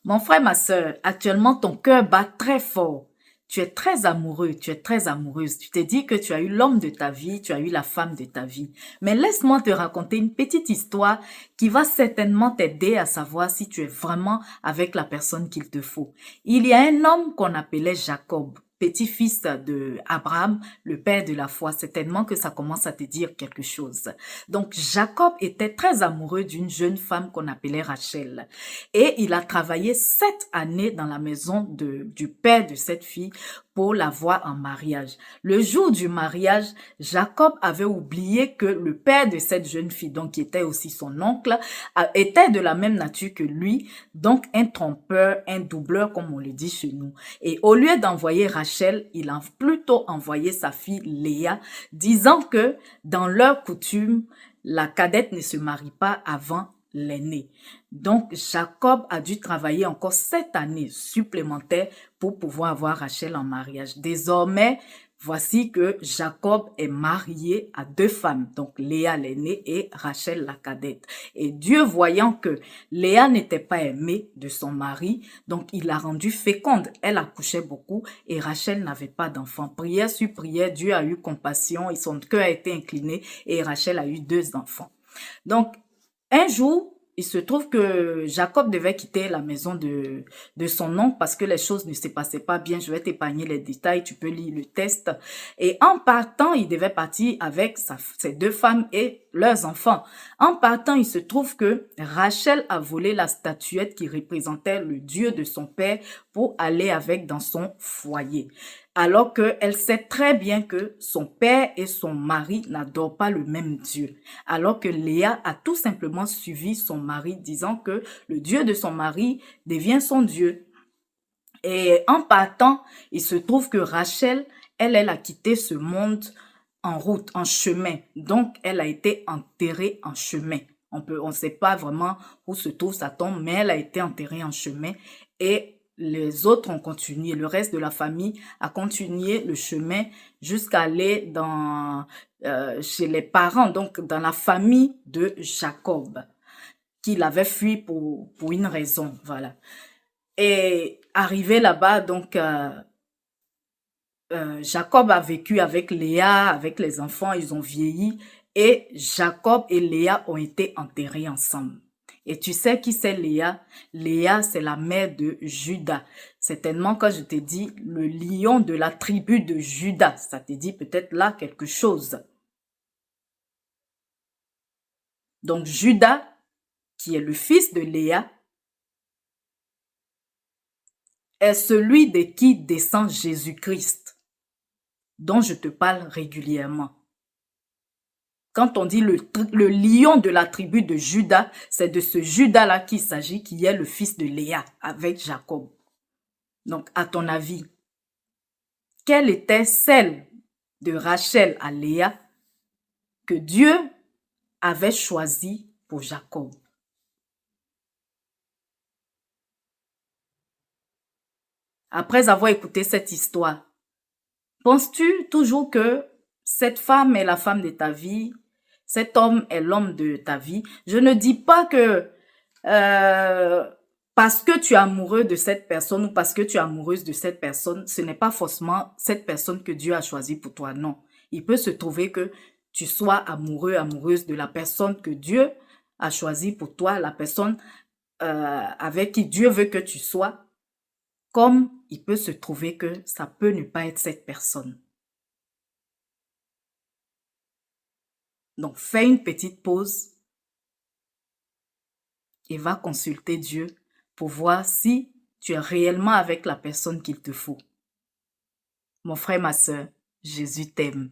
Mon frère, ma sœur, actuellement ton cœur bat très fort. Tu es très amoureux, tu es très amoureuse. Tu t'es dit que tu as eu l'homme de ta vie, tu as eu la femme de ta vie. Mais laisse-moi te raconter une petite histoire qui va certainement t'aider à savoir si tu es vraiment avec la personne qu'il te faut. Il y a un homme qu'on appelait Jacob, petit-fils de Abraham, le père de la foi. Certainement que ça commence à te dire quelque chose. Donc Jacob était très amoureux d'une jeune femme qu'on appelait Rachel. Et il a travaillé 7 années dans la maison du père de cette fille pour la voir en mariage. Le jour du mariage, Jacob avait oublié que le père de cette jeune fille, donc qui était aussi son oncle, était de la même nature que lui, donc un trompeur, un doubleur, comme on le dit chez nous. Et au lieu d'envoyer Rachel, il a plutôt envoyé sa fille Léa, disant que dans leur coutume, la cadette ne se marie pas avant l'aîné. Donc, Jacob a dû travailler encore 7 années supplémentaires pour pouvoir avoir Rachel en mariage. Désormais, voici que Jacob est marié à 2 femmes, donc Léa l'aînée et Rachel la cadette. Et Dieu, voyant que Léa n'était pas aimée de son mari, donc il l'a rendue féconde. Elle accouchait beaucoup et Rachel n'avait pas d'enfant. Prière sur prière, Dieu a eu compassion et son cœur a été incliné et Rachel a eu 2 enfants. Donc, un jour, il se trouve que Jacob devait quitter la maison de son oncle parce que les choses ne se passaient pas bien. Je vais t'épargner les détails, tu peux lire le test. Et en partant, il devait partir avec ses 2 femmes et leurs enfants. En partant, il se trouve que Rachel a volé la statuette qui représentait le Dieu de son père pour aller avec dans son foyer. Alors qu'elle sait très bien que son père et son mari n'adorent pas le même Dieu. Alors que Léa a tout simplement suivi son mari, disant que le Dieu de son mari devient son Dieu. Et en partant, il se trouve que Rachel, elle a quitté ce monde en route, en chemin. Donc, elle a été enterrée en chemin. On sait pas vraiment où se trouve sa tombe, mais elle a été enterrée en chemin. Et les autres ont continué, le reste de la famille a continué le chemin jusqu'à aller chez les parents, donc dans la famille de Jacob, qu'il avait fui pour une raison, voilà. Et arrivé là-bas, donc Jacob a vécu avec Léa, avec les enfants, ils ont vieilli et Jacob et Léa ont été enterrés ensemble. Et tu sais qui c'est Léa? Léa, c'est la mère de Judas. Certainement, quand je t'ai dit le lion de la tribu de Judas, ça te dit peut-être là quelque chose. Donc Judas, qui est le fils de Léa, est celui de qui descend Jésus-Christ, dont je te parle régulièrement. Quand on dit le lion de la tribu de Judas, c'est de ce Judas-là qu'il s'agit, qui est le fils de Léa avec Jacob. Donc, à ton avis, quelle était celle de Rachel à Léa que Dieu avait choisie pour Jacob? Après avoir écouté cette histoire, penses-tu toujours que cette femme est la femme de ta vie, cet homme est l'homme de ta vie? Je ne dis pas que euh, parce que tu es amoureux de cette personne ou parce que tu es amoureuse de cette personne, ce n'est pas forcément cette personne que Dieu a choisie pour toi, non. Il peut se trouver que tu sois amoureux, amoureuse de la personne que Dieu a choisie pour toi, la personne avec qui Dieu veut que tu sois, comme il peut se trouver que ça peut ne pas être cette personne. Donc, fais une petite pause et va consulter Dieu pour voir si tu es réellement avec la personne qu'il te faut. Mon frère, ma sœur, Jésus t'aime.